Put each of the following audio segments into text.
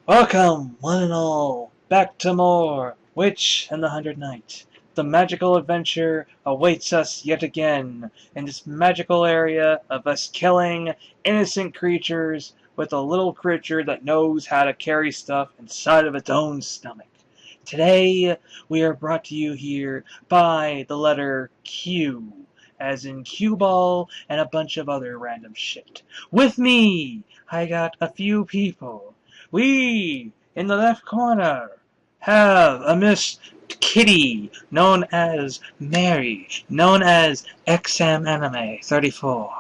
Welcome, one and all, back to more Witch and the Hundred Knight. The magical adventure awaits us yet again in this magical area of us killing innocent creatures with a little creature that knows how to carry stuff inside of its own stomach. Today, we are brought to you here by the letter Q, as in cue ball and a bunch of other random shit. With me, I got a few people. We, in the left corner, have a Miss Kitty, known as Mary, known as XM Anime 34.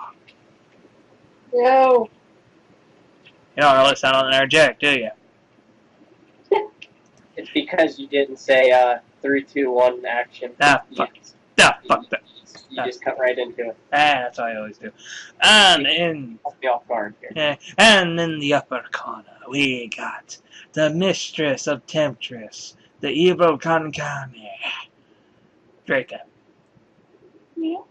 No. You don't really sound energetic, do you? It's because you didn't say 3, 2, 1 action. Fuck that. You just cut right into it. That's what I always do. And in Me off guard here. and in the upper corner, we got the Mistress of Temptress, the evil Kankami, Draco. Yeah.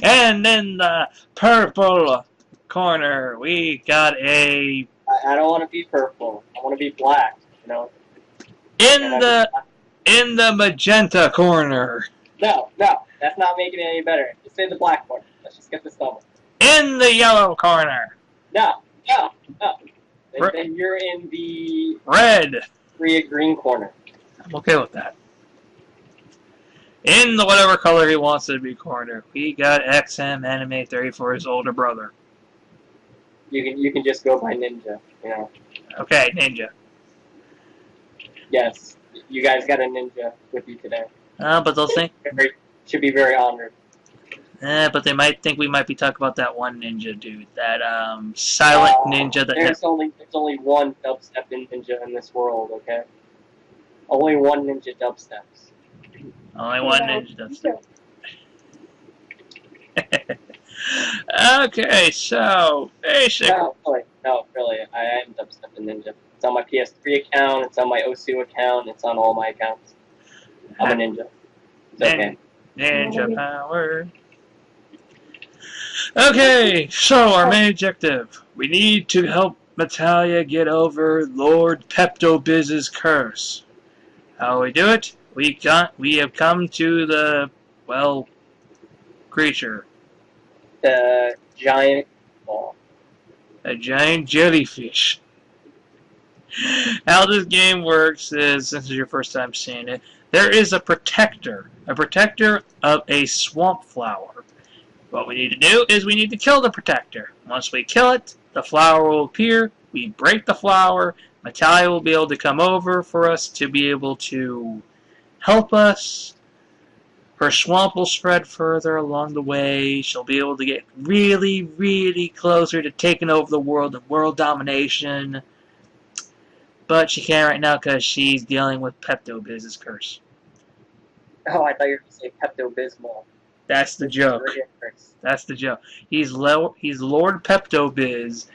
And in the purple corner, we got a. I don't want to be purple. I want to be black. You know. In the magenta corner. No, that's not making it any better. Just say the black one. Let's just get this done. In the yellow corner. No. Then you're in the red. green corner. I'm okay with that. In the whatever color he wants it to be corner, we got XM Anime 34's older brother. You can just go by ninja. You know. Okay, ninja. Yes, you guys got a ninja with you today. But they'll think. Should be very honored. But they might think we might be talking about that one ninja dude, that silent ninja that. There's only one dubstep ninja in this world. Okay. Only one ninja dubsteps. Only one ninja dubstep. Okay, so basically. No, really. I am dubstep ninja. It's on my PS3 account. It's on my Osu account. It's on all my accounts. I'm a ninja. It's okay. Ninja power. Okay, so our main objective. We need to help Natalia get over Lord Pepto-Biz's curse. How we do it? We have come to the, well, creature. The giant ball. A giant jellyfish. How this game works is, since it's your first time seeing it, there is a protector of a swamp flower. What we need to do is we need to kill the protector. Once we kill it, the flower will appear. We break the flower. Natalia will be able to come over for us to be able to help us. Her swamp will spread further along the way. She'll be able to get really, really closer to taking over the world and world domination. But she can't right now because she's dealing with Pepto-Biz's curse. Oh, I thought you were going to say Pepto-Bismol. That's the joke. That's the joke. He's Lord Pepto-Biz,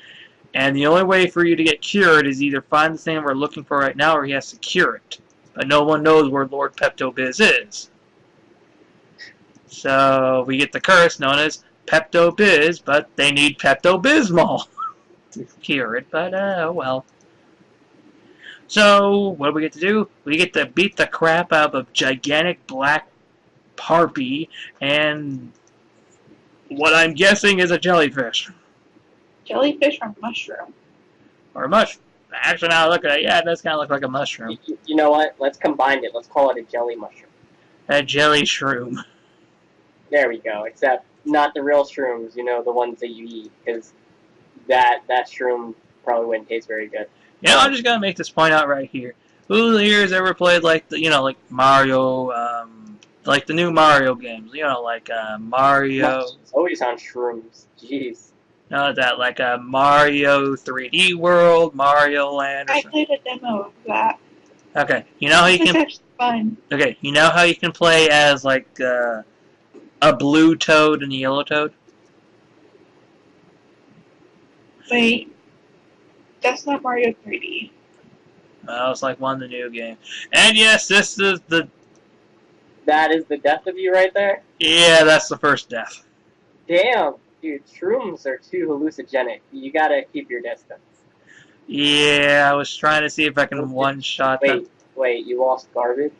and the only way for you to get cured is either find the thing we're looking for right now or he has to cure it. But no one knows where Lord Pepto-Biz is. So we get the curse known as Pepto-Biz, but they need Pepto-Bismol to cure it, but oh well. So, what do we get to do? We get to beat the crap out of a gigantic black harpy and what I'm guessing is a jellyfish. Jellyfish or mushroom? Or a mushroom. Actually, now look at it. Yeah, it does kind of look like a mushroom. You know what? Let's combine it. Let's call it a jelly mushroom. A jelly shroom. There we go. Except not the real shrooms, you know, the ones that you eat, because that shroom probably wouldn't taste very good. You know, I'm just gonna make this point out right here. Who here has ever played like the, like Mario, like the new Mario games? You know, like Mario. It's always on shrooms. Jeez. No, that like Mario 3D World, Mario Land. I played a demo of that. Okay, you know how you can. It's fun. Okay, you know how you can play as like a blue toad and a yellow toad. Wait, that's not Mario 3D. Well, it's like one of the new games. And yes, this is the. That is the death of you right there? Yeah, that's the first death. Damn, dude, shrooms are too hallucinogenic. You gotta keep your distance. Yeah, I was trying to see if I can one-shot them. Wait, you lost garbage?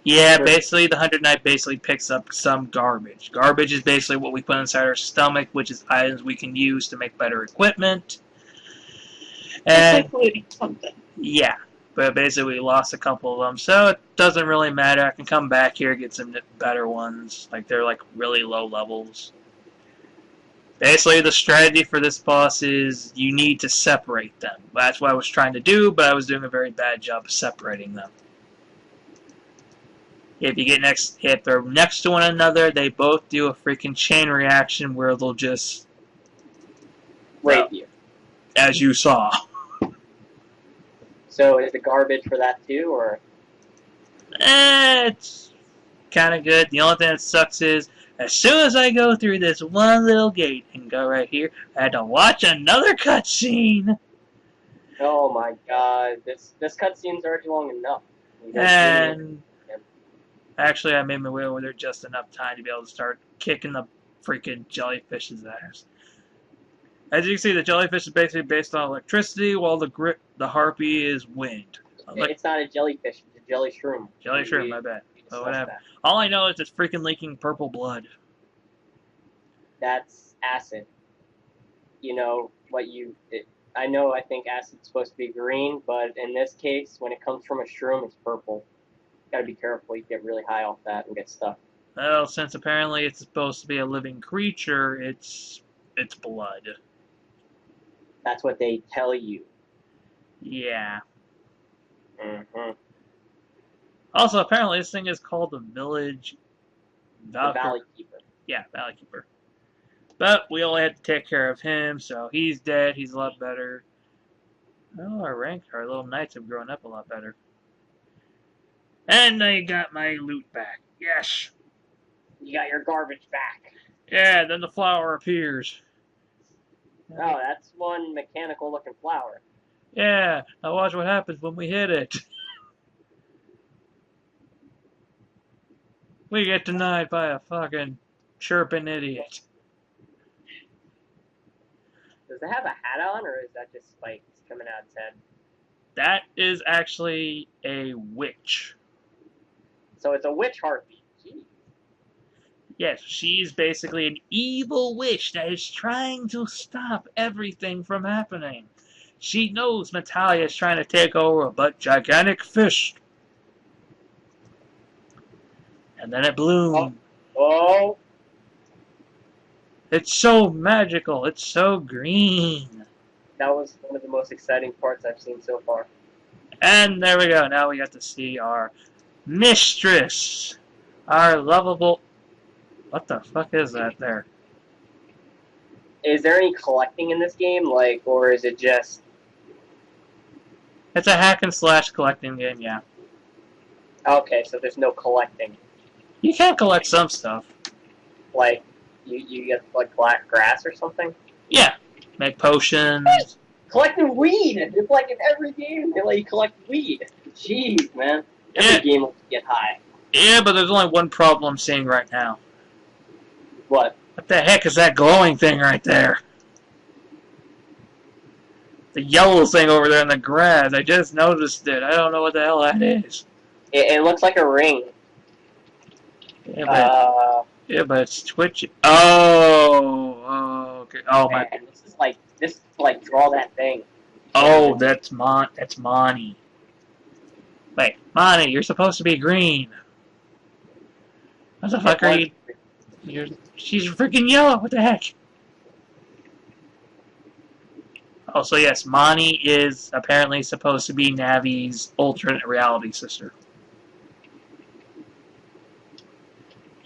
Yeah, basically the 100 Knight basically picks up some garbage. Garbage is basically what we put inside our stomach, which is items we can use to make better equipment. Just And like looting something. yeah, but basically we lost a couple of them, so it doesn't really matter. I can come back here get some better ones. Like they're like really low levels. Basically, the strategy for this boss is you need to separate them. That's what I was trying to do, but I was doing a very bad job of separating them. If they're next to one another, they both do a freaking chain reaction where they'll just Rape you. As you saw. So is the garbage for that too, or? It's kind of good. The only thing that sucks is, as soon as I go through this one little gate and go right here, I had to watch another cutscene. Oh my god, this cutscene's already long enough. And actually, I made my way over there just enough time to be able to start kicking the freaking jellyfish's ass. As you can see, the jellyfish is basically based on electricity, while the harpy is wind. It's not a jellyfish, it's a jelly shroom. Jelly shroom, my bad. But whatever. All I know is it's freaking leaking purple blood. That's acid. You know what I think acid's supposed to be green, but in this case, when it comes from a shroom, it's purple. Gotta be careful, you get really high off that and get stuck. Well, since apparently it's supposed to be a living creature, it's blood. That's what they tell you. Yeah. Mm-hmm. Also, apparently this thing is called the Village... The Valley Keeper. Yeah, Valley Keeper. But we only had to take care of him, so he's dead. He's a lot better. Oh, our little knights have grown up a lot better. And I got my loot back. Yes! You got your garbage back. Yeah, then the flower appears. Oh, that's one mechanical-looking flower. Yeah, now watch what happens when we hit it. We get denied by a fucking chirping idiot. Does it have a hat on, or is that just spikes coming out its head? That is actually a witch. So it's a witch harpy. Jeez. Yes, she's basically an evil witch that is trying to stop everything from happening. She knows Natalia is trying to take over, but gigantic fish. And then it bloomed. Oh. It's so magical. It's so green. That was one of the most exciting parts I've seen so far. And there we go. Now we got to see our mistress. Our lovable... What the fuck is that there? Is there any collecting in this game, or is it just... It's a hack and slash collecting game, yeah. Okay, so there's no collecting. You can collect some stuff. Like, you get, black grass or something? Yeah. Make potions. What? Collecting weed! It's like in every game, they let you collect weed. Jeez, man. Every game will get high. Yeah, but there's only one problem I'm seeing right now. What? What the heck is that glowing thing right there? The yellow thing over there in the grass. I just noticed it. I don't know what the hell that is. It looks like a ring. Yeah, but it's twitching. Oh, okay. Oh my. Man, this is like draw that thing. Oh, that's Monty. Wait, Monty, you're supposed to be green. What the fuck are you? She's freaking yellow. What the heck? Oh, so yes, Monty is apparently supposed to be Navi's alternate reality sister.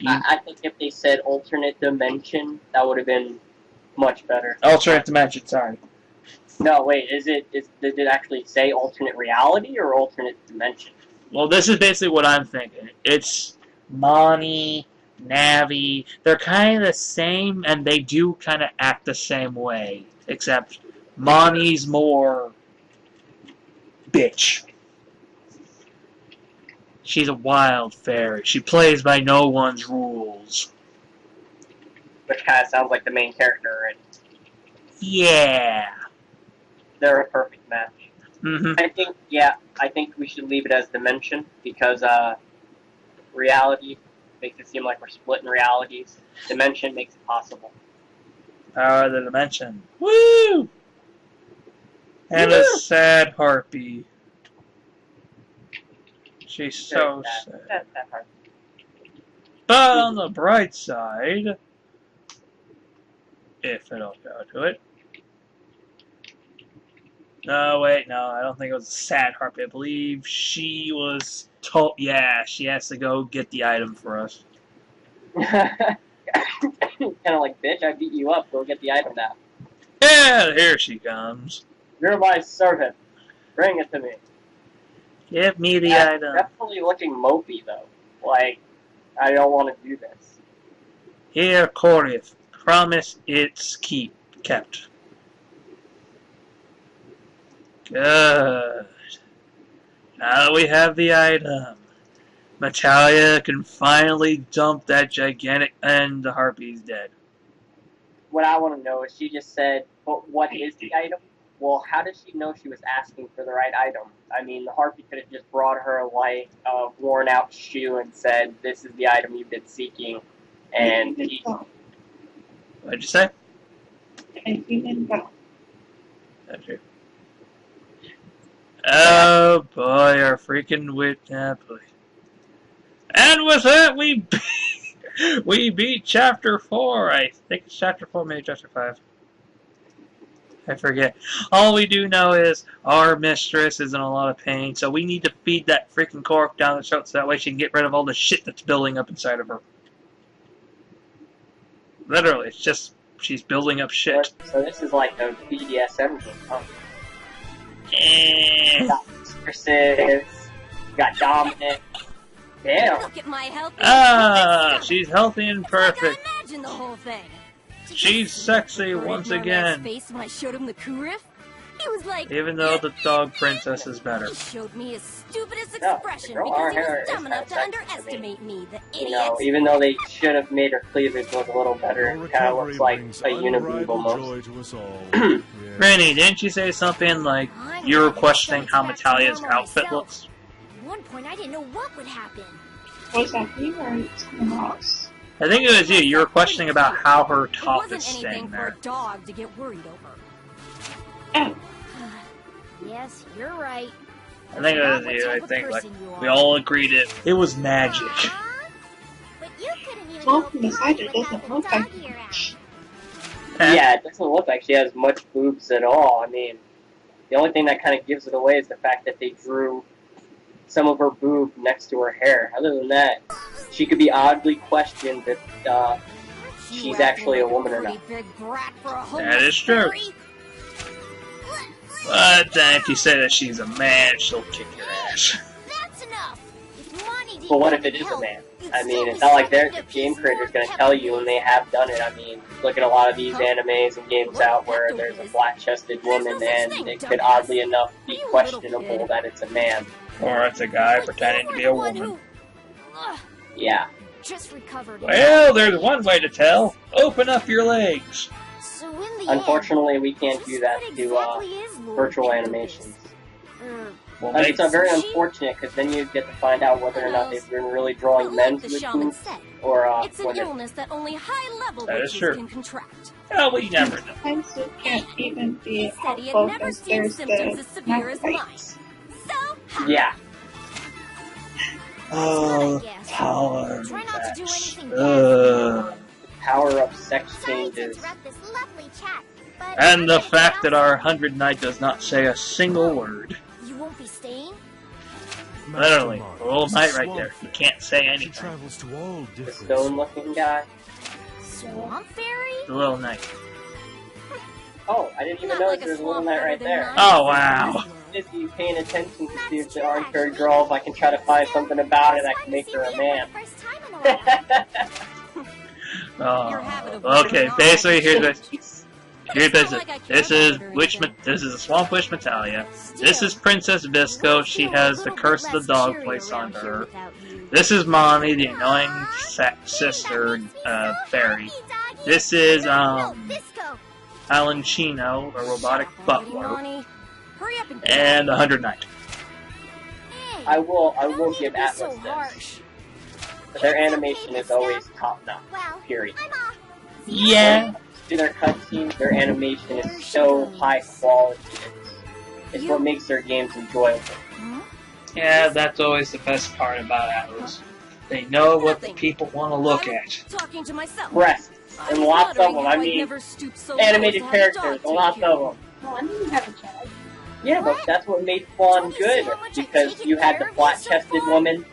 I think if they said alternate dimension, that would have been much better. Alternate dimension, sorry. No, wait, did it actually say alternate reality or alternate dimension? Well, this is basically what I'm thinking. It's Monty, Navi. They're kind of the same, and they do kind of act the same way, except Monty's more bitch. She's a wild fairy. She plays by no one's rules. Which kind of sounds like the main character, right? Yeah. They're a perfect match. Mm-hmm. I think we should leave it as dimension because reality makes it seem like we're splitting realities. Dimension makes it possible. Power of the dimension. Woo! And a sad harpy. She's so sad. That part. But on the bright side, if it'll go to it. No, wait, no, I don't think it was a sad harpy. I believe she was told, yeah, she has to go get the item for us. Kind of like, bitch, I beat you up. Go get the item now. Yeah, here she comes. You're my servant. Bring it to me. Give me the item. Definitely looking mopey, though. Like, I don't want to do this. Here, Corith. Promise it's kept. Good. Now that we have the item, Natalia can finally dump that gigantic, and the harpy's dead. What I want to know is, she just said, "But what is the item?" Well, how did she know she was asking for the right item? I mean, the harpy could have just brought her like a worn-out shoe and said, "This is the item you've been seeking," and he. What'd you say? A human bone. That's true. Oh boy, our freaking wit. Boy. And with that, we beat Chapter 4. I think it's Chapter 4, maybe Chapter 5. I forget. All we do know is our mistress is in a lot of pain, so we need to feed that freaking cork down the throat so that way she can get rid of all the shit that's building up inside of her. Literally, it's just she's building up shit. So this is like a BDSM game, huh? Eh. Got mistresses, got dominant. Damn. Look at my healthy. She's healthy and perfect. Like I imagined the whole thing. She's sexy once again. Face when I showed him the coup riff, he was like, Even though the dog princess is better. He showed me his stupidest No, expression girl, because our he hair was is dumb enough to kinda sexy. underestimate me, the You idiot. know, even though they should have made her cleavage look a little better, it kind of looks like a unibeam almost. Granny, didn't you say something like you were questioning how Natalia's outfit looks? At one point, I didn't know what would happen. Was that you or someone else? I think it was you. You were questioning about how her top It wasn't is anything staying for there. a dog to get worried over. Oh, Yes, you're right. I think it was you. I think like we all agreed it was magic. But you couldn't even well, go from the side it doesn't past look the like dog ear much. Yeah, it doesn't look like she has much boobs at all. I mean, the only thing that kind of gives it away is the fact that they drew some of her boob next to her hair. Other than that, she could be oddly questioned if she's actually a woman or not. That is true. But then if you say that she's a man, she'll kick your ass. That's enough. But what if it is a man? I mean, it's not like the game creator's going to tell you, and they have done it. I mean, look at a lot of these animes and games out where there's a flat-chested woman, and it could oddly enough be questionable that it's a man. Or it's a guy pretending to be a woman. Yeah. Just recovered. Well, there's one way to tell. Open up your legs. So in the Unfortunately, we can't do that to virtual animations. It's very unfortunate because then you get to find out whether or not they've been really drawing men to the boobs or it's an women. illness that only high-level That is witches true. can contract. Oh, we never know. Sometimes it can't even be Said he had helpful never because seen there's symptoms the as severe as mine. night. So, ha, Yeah. Oh, That's what I guess. power Try not to do sex. anything bad. Power of sex Sorry to changes. interrupt this lovely chat, but And the I'm fact that our outside. 100 Knight does not say a single word. You won't be staying? Literally, a little knight right there. He can't say She anything. travels to all The different stone-looking guy. Swamp fairy? The little knight. Oh, I didn't even Not know like there was a a little swamp knight better right than there. mine. Oh, wow. Just be paying attention to see if the arbitrary girl, if I can try to find something about it that can make her a man. Oh, okay. Basically, here's this is this is a swamp witch Natalia. This is Princess Visco. She has the curse of the dog placed onto her. This is Mommy, the annoying sister fairy. This is Alan Chino, a robotic butler. Hurry up and the 100 Knight. Hey, I will no need to give be Atlas so this. harsh. Their animation is always top notch. Well, Period. I'm off. Yeah. To their cutscenes, their animation is so high quality. It's what makes their games enjoyable. Yeah, that's always the best part about Atlas. They know what the people want to look at. Talking to myself. Breasts. And lots of them. I mean, never stoop so animated low to have a characters. dog Lots take care of them. Well, I didn't have a child. Yeah, but that's what made Fawn good. Because you had the flat-chested woman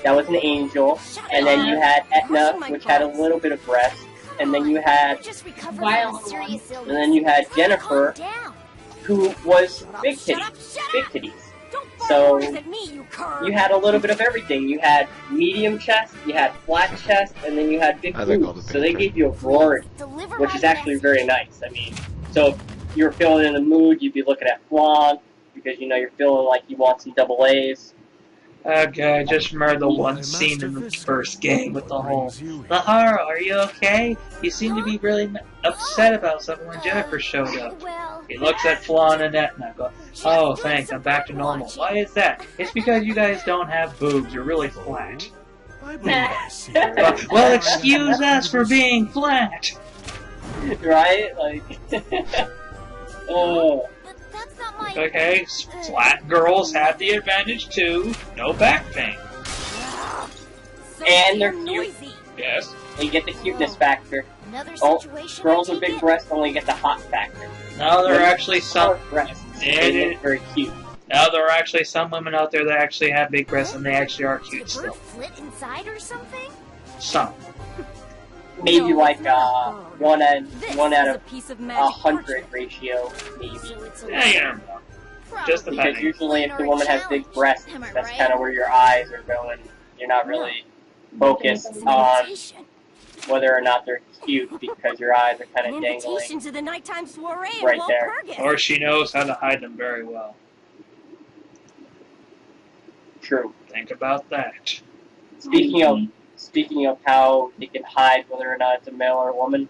that was an angel. And then you had Etna, which had a little bit of breast. And then you had... Just recovered Violent from a serious one. illness. And then you had Jennifer, Calm down. who was big Shut titties. up, shut Big up. titties. Don't fire So, orders at me, you cur. You had a little bit of everything. You had medium chest, you had flat chest, and then you had big I like all boobs. the So they pictures. gave you a variety, Deliver which my is actually message. very nice. I mean, so if you're feeling in the mood, you'd be looking at Flan, because you know you're feeling like you want some double A's. Okay, I just remember the one scene in the first game with the whole, Lahara, are you okay? You seem to be really upset about something when Jennifer showed up. Well, He looks at Flan and Etna and goes, oh, thanks, I'm back to normal. Why is that? It's because you guys don't have boobs, you're really flat. Well, excuse us for being flat. Right? Like, oh. but that's not my... Okay, flat girls have the advantage too. No back pain. So And they're damn cute. noisy. Yes. You get the cuteness factor. Another Oh, situation girls I with take big it? breasts only get the hot factor. Now there are actually some. Short breasts. And They it- look very cute. Now there are actually some women out there that actually have big breasts and they actually are cute Did the bird still. flit inside or something? Some. Maybe No, like it's not a bird. one out This one is out a of piece of a magic 100 parchment. ratio, maybe. So it's a Yeah, you never know. Just Probably about Because it. usually if the woman has big breasts, Am I that's right? kind of where your eyes are going. You're not really focused It's an on invitation. whether or not they're cute because your eyes are kind An of dangling. invitation to the nighttime soiree Right of there. Walpurgis. Or she knows how to hide them very well. True. Think about that. Speaking of how they can hide whether or not it's a male or a woman.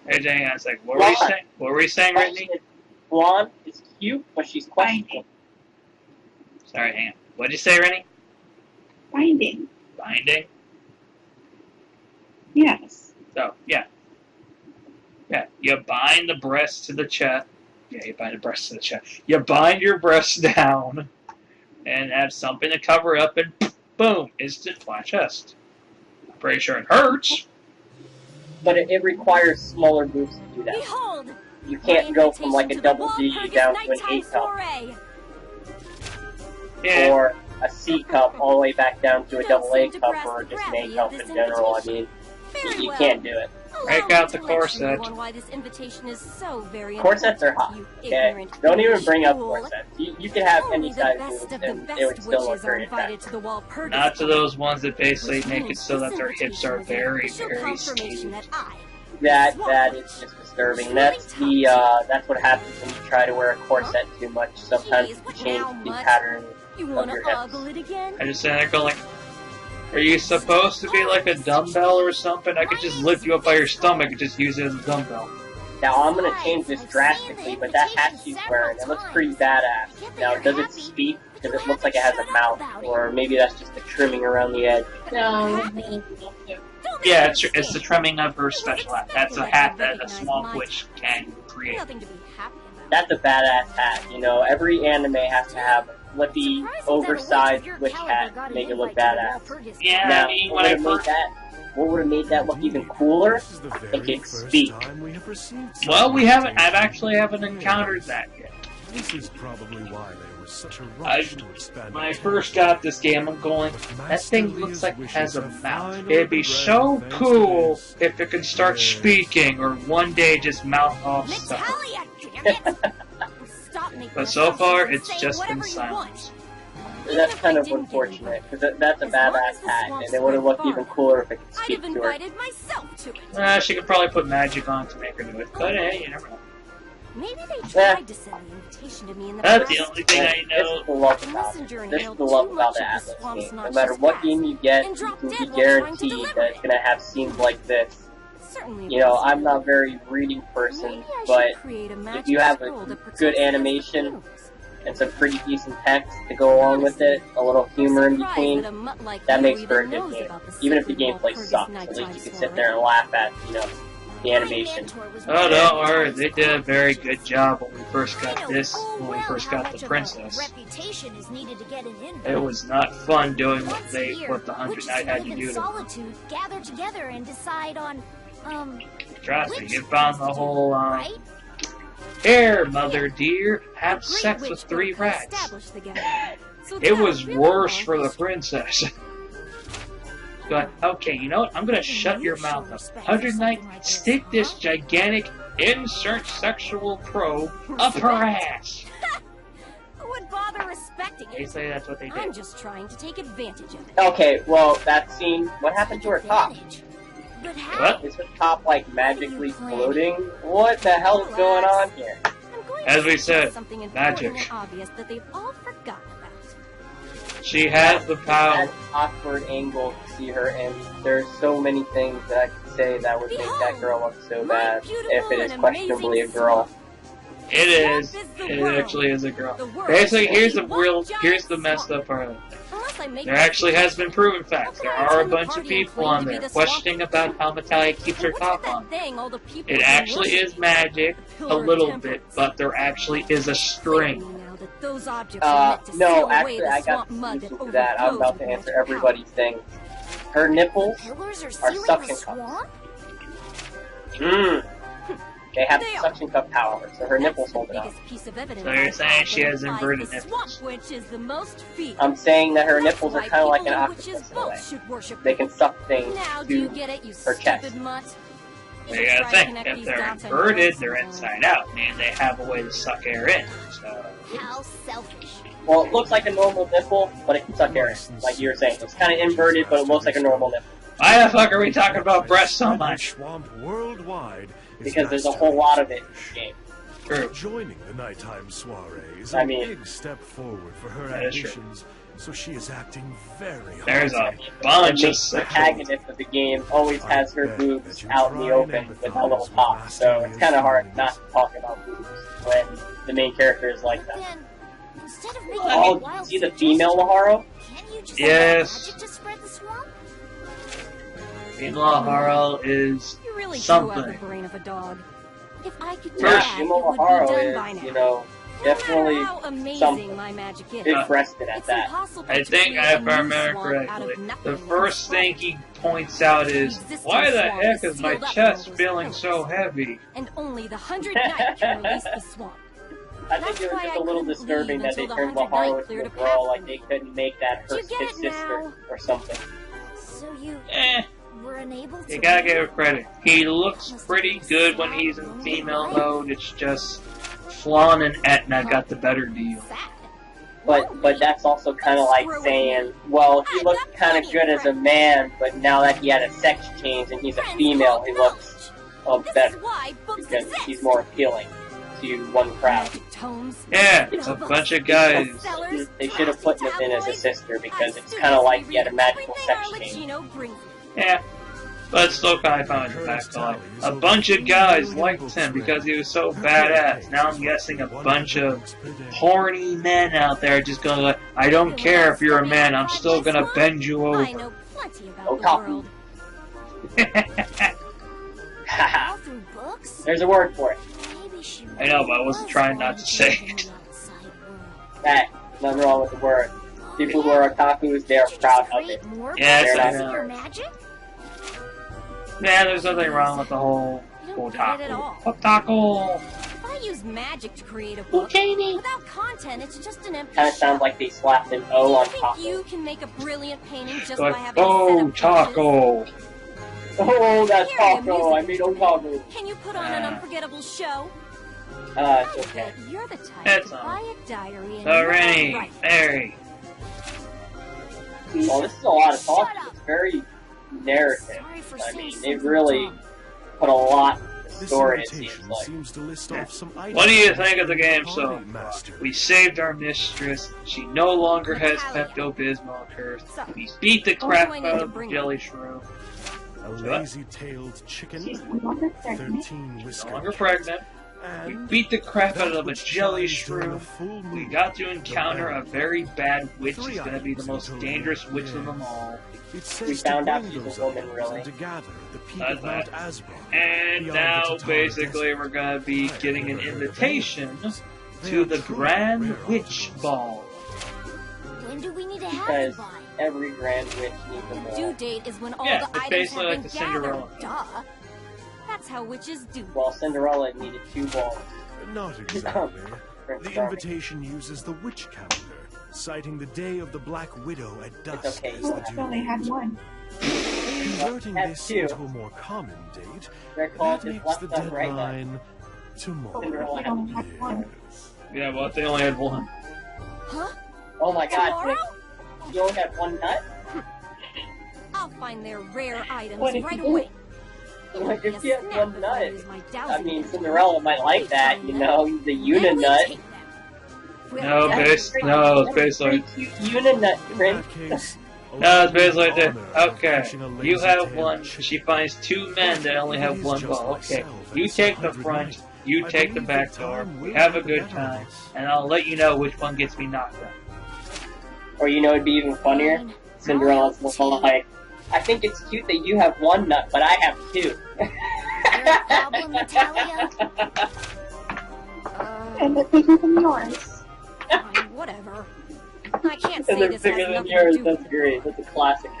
Hey, hang on a second. What were you saying? What were you saying, Brittany? Blonde is cute, but she's questionable. Sorry, hang on. What did you say, Rennie? Binding. Binding? Yes. So, yeah. Yeah, you bind the breast to the chest. Yeah, you bind the breast to the chest. You bind your breasts down and have something to cover up and boom, instant flat chest. I'm pretty sure it hurts. But it requires smaller boobs to do that. Behold, You can't go from like a invitation to the double D Walpurgis down to an nighttime A cup soiree. Yeah. or a C cup all the way back down to a Don't double A seem to cup grasp or the just an A gravity cup of in this general. I invitation. mean, Very you well. can't do it. Allow Break me out to the lecture corset. you on why this invitation is so very Corsets are important hot. to you Okay? ignorant Don't even bring up fool. corsets. You can have Only any the size best boobs of the and it would best still look witches are very invited attractive. to the Walpurgis. Not to those ones that basically Which make it means so that this their hips are invitation is very, an official very confirmation skinny. that I, That is just disturbing. That's that's what happens when you try to wear a corset too much. Sometimes Jeez, you what change now, the mutt? pattern you of wanna your hips. ogle it again? I just stand there going like, are you supposed to be like a dumbbell or something? I could just lift you up by your stomach and just use it as a dumbbell. Now I'm gonna change this drastically, but that hat she's wearing, it looks pretty badass. Now does it speak? Because it looks like it has a mouth, or maybe that's just the trimming around the edge. No. Yeah, it's the trimming of her special hat. That's a hat that a swamp witch can create. Nothing to be happy about. That's a badass hat. You know, every anime has to have a flippy, oversized witch hat to make it look badass. Yeah, Now, I mean, what when I would have made first... that? What would have made that look even cooler? It could speak. Well, we haven't... I actually haven't encountered that yet. This is probably why there was such a I- rush to expand. When I first got this game, I'm going, that thing looks like it has a mouth. It'd be so cool if it could start speaking, or one day just mouth off stuff. Natalia, damn it! Stop making But so far, assumptions it's and say just been whatever you want. silence. That's kind of unfortunate, because that's a badass hat, and it would have looked even cooler if it could I'd speak have to her. invited myself to it. She could probably put magic on to make her do it, but hey, you never know. Maybe they Yeah. tried to send the invitation to me in the That's past. the only thing I This know. is the love The about it. messenger This is inhaled the love too about much the of the Atlas swamp's game. No noxious matter what gas game you get, and you dropped can be dead while trying to guaranteed deliver that it's it. going to have scenes like this certainly you know, possible. I'm not a very reading person, Maybe I but should create a if magic you have scroll a to protect good the animation clues. and some pretty decent text to go along with it, a little humor in between, that makes for a good game. Even if the gameplay sucks, at least you can sit there and laugh at, you know, the animation. Oh, don't worry, they did a very good job when we first got this, when we first got the princess. Reputation is needed to get an invite. It was not fun doing what Once a year, the 100 witches Knight who had live to in do to them. solitude gather together and decide on, Trust me, which you found the things to whole, do, right? Here, mother dear, have Great sex witch with 3 folk rats. established the gathering. So It that was really worse long for the history. princess. But, okay, you know what? I'm gonna shut your mouth up. 100 Knight, stick this gigantic insert sexual probe up her ass. Who would bother respecting They it? say that's what they I'm did. just trying to take advantage of it. Okay, well, that scene, what happened to her top? But how? What? Is her top, like, magically floating? What the hell is going on here? I'm going As to we suggest said, something magic. important and obvious that they've all forgotten about. She has the power. That awkward angle to see her, and there's so many things that I could say that would make that girl look so bad if it is questionably a girl. It is. It actually is a girl. Basically, here's the messed up part of it. Unless I make There actually has been proven facts. There are a bunch of people on there questioning about how Natalia keeps her top on. It actually is magic, a little bit, but there actually is a string. No, actually, I got the solution to that. I'm about to answer everybody's thing. Her nipples Pillars are are sealing suction the cups. swamp? They have suction cup power, so her nipples hold it up. So you're saying she has inverted nipples? I'm saying that her nipples are kind of like an octopus in a way. They can suck things to her chest. You gotta think, if they're inverted, they're inside out, meaning they have a way to suck air in. So, How selfish. Well, it looks like a normal nipple, but it can suck air in, like you were saying. It's kind of inverted, but it looks like a normal nipple. why the fuck are we talking about breasts so much? Swamp worldwide is Because there's a mastered. whole lot of it in this game. True. Joining the nighttime soiree is I a mean- big step forward for her That is true. ambitions, so she is acting very There's a hard. bunch The of sexual... protagonist of the game always has her boobs out in the open with a little top, so it's kind of hard not to talk about boobs when the main character is like that. Then, instead of making Oh, a wild see the female Laharo? can't you just Yes. magic to spread the swamp? Meanwhile, Harl is You really do have something. the brain of a dog. If I could do Yeah, that, female it would be Laharo done by is, now. you know, No matter definitely how amazing something. my magic is, big-breasted at it's that. impossible I to think, create a if I new remember swamp out of correctly, nothing the in first swamp. thing he points out is, why the heck is my chest feeling so heavy? And only the 100 Knight can release the swamp. I think it was just a little disturbing that they turned Laharo into a girl, like they couldn't make that her Did you get his it sister now? or something. So you Eh, were unable to... you gotta give her credit. He looks pretty good when he's in female mode, it's just Flan and Etna got the better deal. Sad. But that's also kind of like saying, well, he looked kind of good as a man, but now that he had a sex change and he's a female, he looks This better is why books because exist. he's more appealing to one crowd. Magic tomes, Yeah, it's a bunch of guys. bestsellers, They should have put plastic him in as a tabloids. sister because I it's kind of like he had a magical everything sex our change. Latino brings me. Yeah, but it's still kind of fun. The fact that like, a bunch of guys liked him because he was so badass. Now I'm guessing a bunch of horny men out there just going like, I don't care if you're a man, I'm still gonna bend you I over. know plenty about Oh, the copy. world. Haha, all through books? there's a word for it. Maybe she I know, but I wasn't was trying not wanting to say live in it. the outside world. That, nothing wrong with the word. People who are otakus, they are proud of it. Create more Yes, books I with know. your magic? Yeah, there's nothing wrong with the whole You don't get it at otaku. all. Otaku! If I use magic to create a book, Jamie! without content, it's just an empty Kind of shell. sounds like they slapped an O Do you on think top. you can make a brilliant painting just Like, by having a set oh, of pages? taco! Oh, that's Here, a taco. I music made otaku. Can you put on an Ah. unforgettable show? It's I okay. bet you're the type That's to all. buy a diary and So, you're Rennie, right. Mary. Well, this is a lot of talking. It's very narrative. Sorry for I saying mean, they something really dumb. put a lot of This story, it invitation seems like. seems to list off some items. What do you think of the game so Party far? master. We saved our mistress. She no longer has Natalia. Pepto-Bismol curse. So, We beat the what crap do I need out to of the bring jelly shroom. a lazy-tailed chicken, She's no longer pregnant. 13 whiskered No longer cats, pregnant. We and beat the crap out that of a which jelly shines during a shroom. full We moon, got to encounter a the very bad witch. 3 She's going to be the items in most total. dangerous witch of them all. It says We to found out bring she's a those woman, items really. and to gather the peak That's of Mount that. Asbrock. And beyond now, the Tatar basically, Desert. we're going to be I've getting an never heard of invitation any of these. They to are the truly Grand rare Witch articles. Ball. When do we need to have Because it by? every grand witch needs a The ball. due date is when all Yeah, the it's items basically have like been the Cinderella. gathered. Duh. That's how witches do. Well, Cinderella needed 2 balls. Not exactly. Prince The Charming. invitation uses the witch calendar, citing the day of the Black Widow at dusk okay. as Oh, the I due only had date. one. Converting Have this 2. into a more common date, They're called that just makes left the up right now. deadline tomorrow. Cinderella I only had one. Yeah, well, they only had one. Huh? Oh my god, Tomorrow? you only have 1 nut? I'll find their rare items What if right you- away. Like, if you have Snap 1 before nut, use my I dowsing mean, rod. Cinderella might like that, you know, the Then we uninut. take them. We'll No, gather base, the no, items. it's basically. Pretty cute uninut, In Prince. that case, No, it's basically allow me the this. honor of Okay, catching a you have lazy-tailed one. chicken. She finds 2 men that only have 1 ball. Okay, you take the front, you take the back door. We have a good time, and I'll let you know which one gets me knocked out. Or, you know, it'd be even funnier. Fine. Cinderella's I'll help like, I think it's cute that you have 1 nut, but I have 2. There a problem, Natalia? And they're bigger than yours. Fine, whatever. I can't And say they're this has bigger than nothing yours, to do with that's great. That's a classic.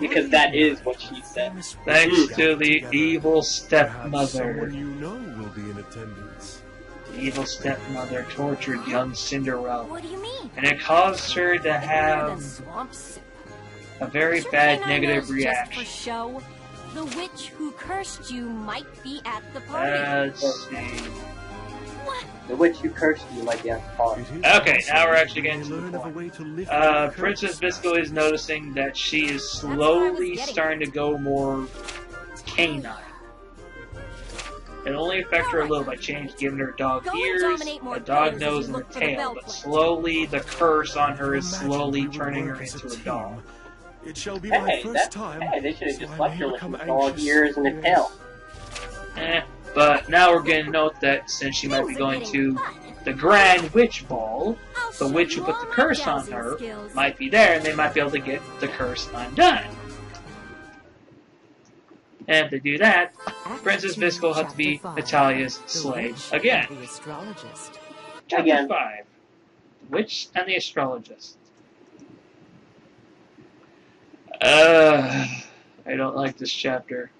Because that is what she said. Thanks to the evil Perhaps stepmother. someone you know will be in attendance. The evil stepmother tortured young Cinderella, What do you mean? and it caused her to Bigger than have swamp soup. a very Sure bad thing I negative knows reaction. Just for show, the witch who cursed you might be at the party. Let's see. What? The witch who cursed you might be on the farm. It is Okay, possible now we're actually you getting may to the learn of a point. way to lift your Princess curse, Bisco is Master. noticing that she is what I was slowly getting starting to go more canine. It only affects her a little by giving her dog Go and ears, dominate more a dog players as nose, you and a look for the tail, bell but plant. slowly the curse on her is Imagine slowly we would turning work her as a into a team. dog. It shall be Hey, my first time. they should have so just I left may her with become some dog anxious. ears and a Yes. tail. But now we're getting a note that since she might be going to the Grand Witch Ball, I'll the show witch who you put all the my curse on dowsing her skills. might be there, and they might be able to get the curse undone. And if they do that, Princess Bisco will have to be Natalia's slave again. The astrologist. Chapter Again. 5. The Witch and the Astrologist. I don't like this chapter.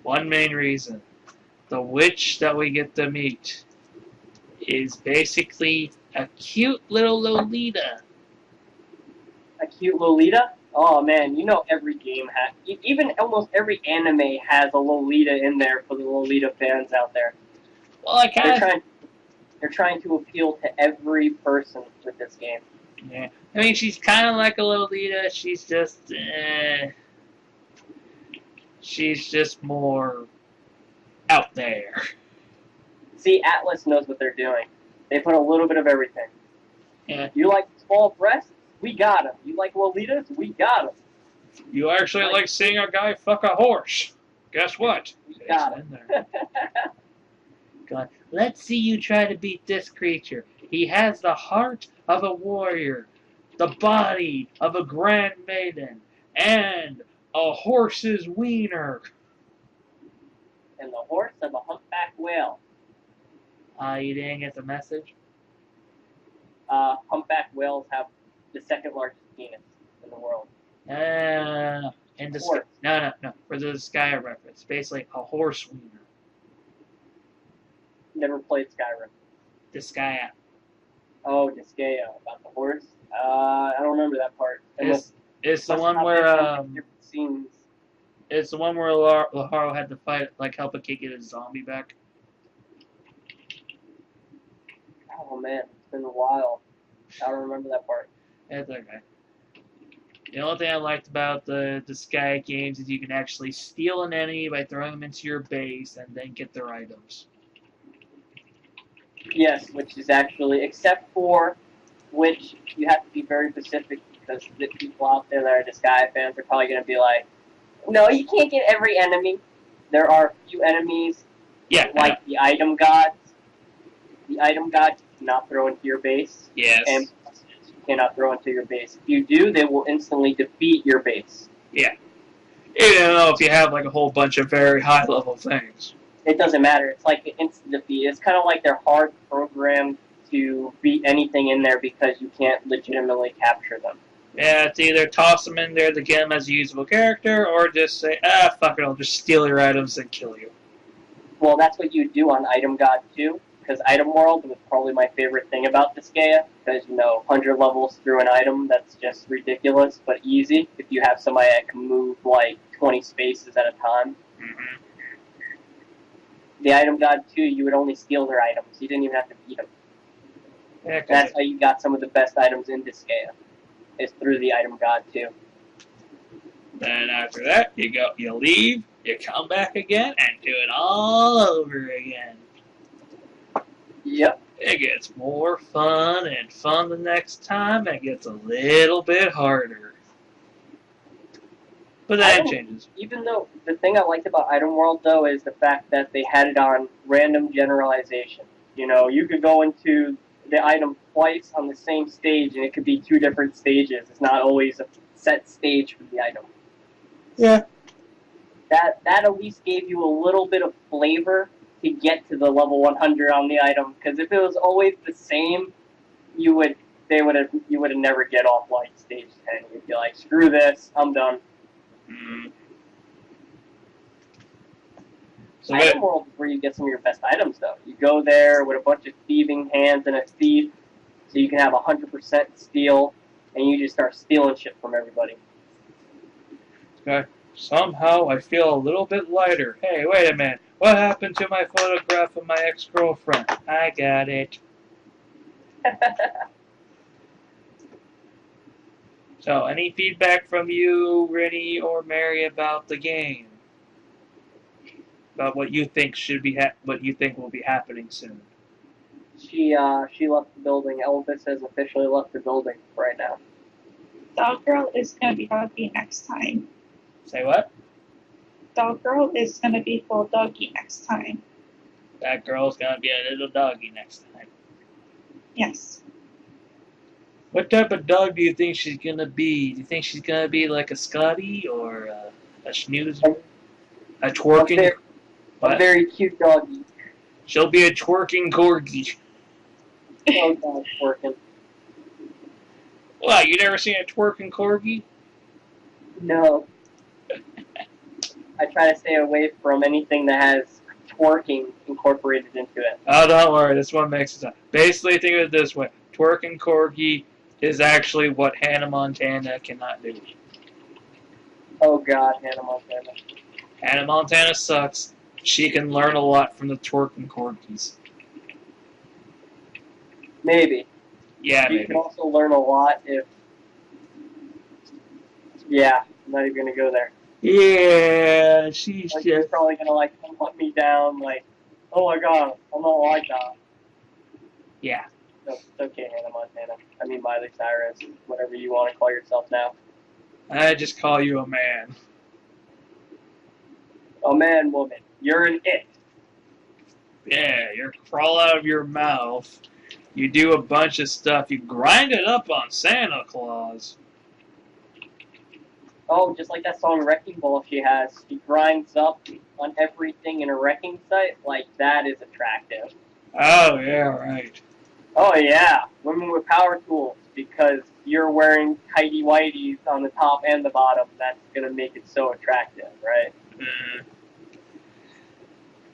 One main reason. The witch that we get to meet is basically a cute little Lolita. A cute Lolita? Oh man, you know every game has, even almost every anime has a Lolita in there for the Lolita fans out there. Well, I They're kind of... trying to appeal to every person with this game. Yeah. I mean, she's kind of like a Lolita. She's just... she's just more out there. See, Atlas knows what they're doing. They put a little bit of everything. Yeah. You like small breasts? We got them. You like Lolitas? We got them. You actually like seeing a guy fuck a horse. Guess what? We It's got in there. God, let's see you try to beat this creature. He has the heart of a warrior, the body of a grand maiden, and a horse's wiener. And the horse of a humpback whale. You didn't get the message? Humpback whales have the second largest penis in the world. In the Horse. no. For the Sky reference, basically a horse wiener. Never played Skyrim. The Sky app. Oh, Disgaea, about the horse. I don't remember that part. It's the one where different scenes. it's the one where Laharo had to fight, like, help a kid get his zombie back. Oh man, it's been a while. I don't remember that part. It's okay. The only thing I liked about the Sky games is you can actually steal an enemy by throwing them into your base and then get their items. Yes, which is actually, except for which you have to be very specific because the people out there that are Disgaea fans are probably going to be like, no, you can't get every enemy. There are a few enemies, Yeah. like the item gods. The item gods you cannot throw into your base. Yes. And you cannot throw into your base. If you do, they will instantly defeat your base. Yeah. You know, if you have like a whole bunch of very high level things. It doesn't matter. It's like an instant defeat. It's kind of like they're hard programmed to beat anything in there because you can't legitimately capture them. Yeah, it's either toss them in there to get them as a usable character, or just say, fuck it, I'll just steal your items and kill you. Well, that's what you do on Item God 2, because Item World was probably my favorite thing about Disgaea, because, 100 levels through an item, that's just ridiculous, but easy if you have somebody that can move, 20 spaces at a time. Mm-hmm. The Item God 2, you would only steal their items. You didn't even have to beat them. Yeah, That's how you got some of the best items in Disgaea, is through the Item God 2. Then after that, you leave, you come back again, and do it all over again. Yep. It gets more fun and fun the next time, and it gets a little bit harder. But that changes. Even though the thing I liked about Item World, though, is the fact that they had it on random generalization. You could go into the item twice on the same stage, and it could be 2 different stages. It's not always a set stage for the item. Yeah. That at least gave you a little bit of flavor to get to the level 100 on the item. Because if it was always the same, you would never get off stage 10. You'd be like, screw this, I'm done. Mm. So Item World is where you get some of your best items, though. You go there with a bunch of thieving hands and a thief, so you can have 100% steal, and you just start stealing shit from everybody. Okay. Somehow I feel a little bit lighter. Hey, wait a minute. What happened to my photograph of my ex-girlfriend? I got it. So, any feedback from you, Rennie or Mary, about the game? About what you think what you think will be happening soon? She left the building. Elvis has officially left the building right now. Dog Girl is gonna be doggy next time. Say what? Dog Girl is gonna be full doggy next time. That girl's gonna be a little doggy next time. Yes. What type of dog do you think she's gonna be? Do you think she's gonna be like a Scotty or a Schnoozer? A twerking? A very cute doggy. She'll be a twerking corgi. Oh God, twerking. What, you never seen a twerking corgi? No. I try to stay away from anything that has twerking incorporated into it. Oh, don't worry, this one makes sense. Basically, think of it this way. Twerking corgi is actually what Hannah Montana cannot do. Oh God, Hannah Montana. Hannah Montana sucks. She can learn a lot from the twerking corgis. Maybe. Yeah, You maybe. can also learn a lot if... Yeah, I'm not even going to go there. Yeah, she's She's just... probably going to, hunt me down, oh my God, I'm not like that. Yeah. No, it's okay, Hannah Montana. I mean Miley Cyrus, whatever you want to call yourself now. I just call you a man. Oh man, woman, you're an it. Yeah, you crawl out of your mouth. You do a bunch of stuff. You grind it up on Santa Claus. Oh, just like that song Wrecking Ball she has. She grinds up on everything in a wrecking site. That is attractive. Oh, yeah, right. Oh yeah, women with power tools, because you're wearing tighty whities on the top and the bottom. That's gonna make it so attractive, right? Mm.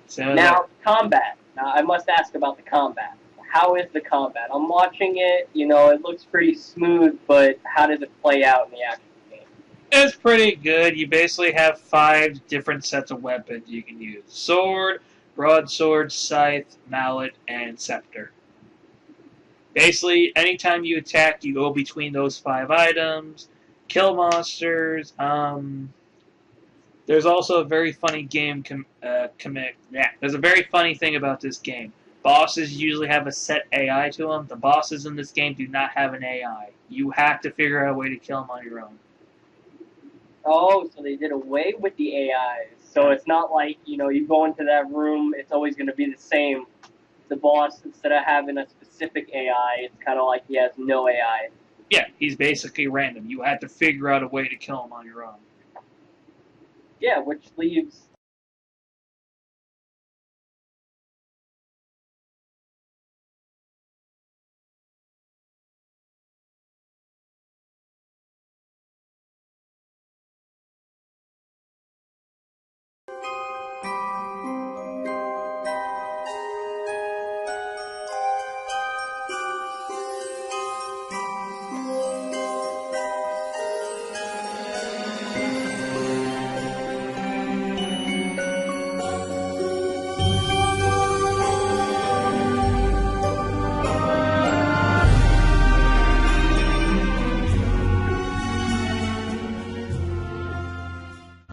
So Now, combat. Now, I must ask about the combat. How is the combat? I'm watching it, it looks pretty smooth, but how does it play out in the actual game? it's pretty good. You basically have 5 different sets of weapons you can use. Sword, broadsword, scythe, mallet, and scepter. Basically, anytime you attack, you go between those 5 items, kill monsters. There's also a very funny game. There's a very funny thing about this game. Bosses usually have a set AI to them. The bosses in this game do not have an AI. You have to figure out a way to kill them on your own. Oh, so they did away with the AIs. So it's not like, you go into that room, it's always going to be the same. The boss, instead of having a specific AI, it's kind of like he has no AI. Yeah, he's basically random. You had to figure out a way to kill him on your own. Yeah, which leaves